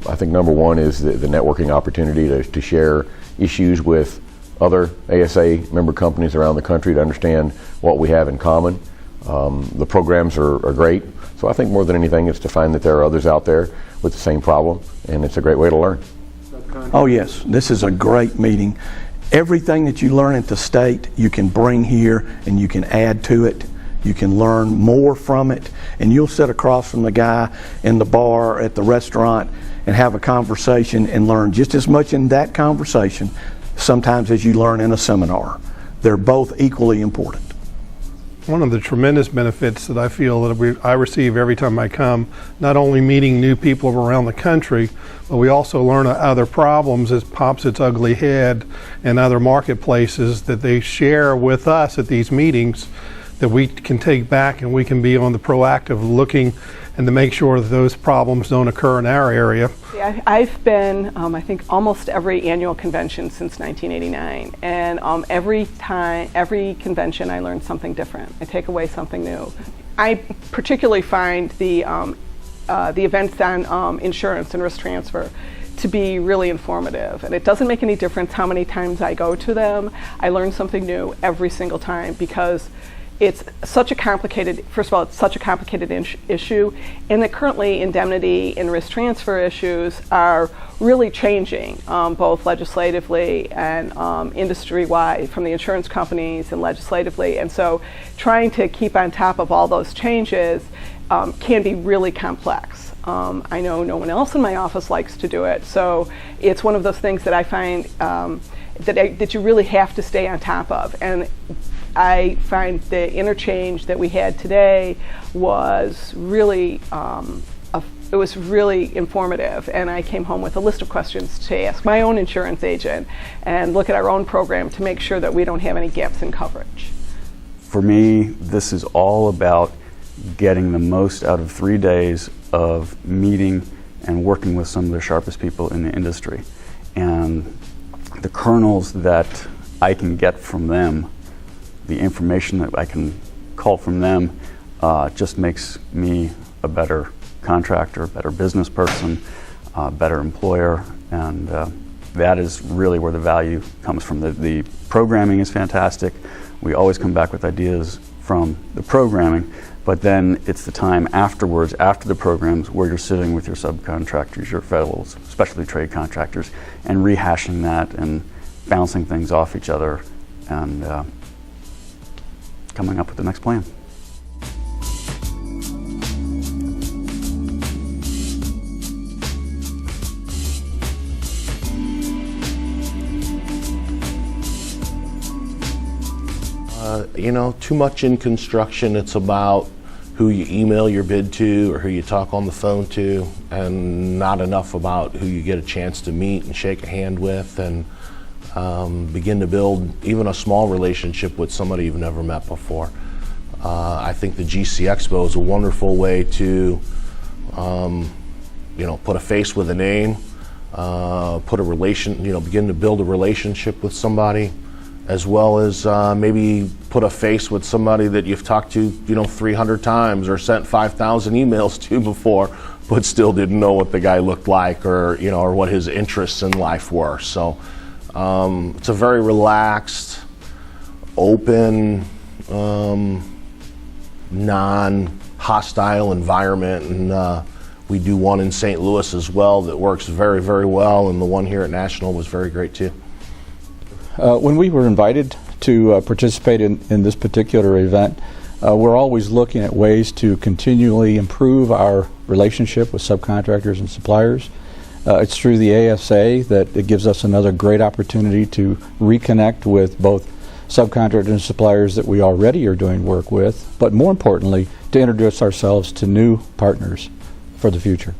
I think number one is the networking opportunity to share issues with other ASA member companies around the country to understand what we have in common. The programs are great, so I think more than anything it's to find that there are others out there with the same problem, and it's a great way to learn. Oh yes, this is a great meeting. Everything that you learn at the state you can bring here and you can add to it. You can learn more from it, and you'll sit across from the guy in the bar at the restaurant and have a conversation and learn just as much in that conversation sometimes as you learn in a seminar. They're both equally important. One of the tremendous benefits that I feel that I receive every time I come, not only meeting new people around the country, but we also learn other problems as pops its ugly head in other marketplaces that they share with us at these meetings that we can take back, and we can be on the proactive looking and to make sure that those problems don't occur in our area. Yeah, I've been, I think, almost every annual convention since 1989, and every convention I learn something different. I take away something new. I particularly find the events on insurance and risk transfer to be really informative, and it doesn't make any difference how many times I go to them. I learn something new every single time because it's such a complicated, first of all, it's such a complicated issue, and that currently indemnity and risk transfer issues are really changing, both legislatively and industry-wide, from the insurance companies and legislatively. And so trying to keep on top of all those changes can be really complex. I know no one else in my office likes to do it, so it's one of those things that I find that you really have to stay on top of. And I find the interchange that we had today was really, it was really informative, and I came home with a list of questions to ask my own insurance agent and look at our own program to make sure that we don't have any gaps in coverage. For me, this is all about getting the most out of 3 days of meeting and working with some of the sharpest people in the industry. And the kernels that I can get from them, the information that I can call from them, just makes me a better contractor, a better business person, a better employer, and that is really where the value comes from. The programming is fantastic. We always come back with ideas from the programming, but then it's the time afterwards, after the programs, where you're sitting with your subcontractors, your federal, specialty trade contractors, and rehashing that and bouncing things off each other and coming up with the next plan. You know, too much in construction, it's about who you email your bid to or who you talk on the phone to, and not enough about who you get a chance to meet and shake a hand with and begin to build even a small relationship with somebody you've never met before. I think the GC Expo is a wonderful way to you know, put a face with a name, begin to build a relationship with somebody, as well as maybe put a face with somebody that you've talked to, you know, 300 times or sent 5,000 emails to before, but still didn't know what the guy looked like, or, you know, or what his interests in life were. So it's a very relaxed, open, non-hostile environment, and we do one in St. Louis as well that works very, very well, and the one here at National was very great too. When we were invited to participate in this particular event, we're always looking at ways to continually improve our relationship with subcontractors and suppliers. It's through the ASA that it gives us another great opportunity to reconnect with both subcontractors and suppliers that we already are doing work with, but more importantly, to introduce ourselves to new partners for the future.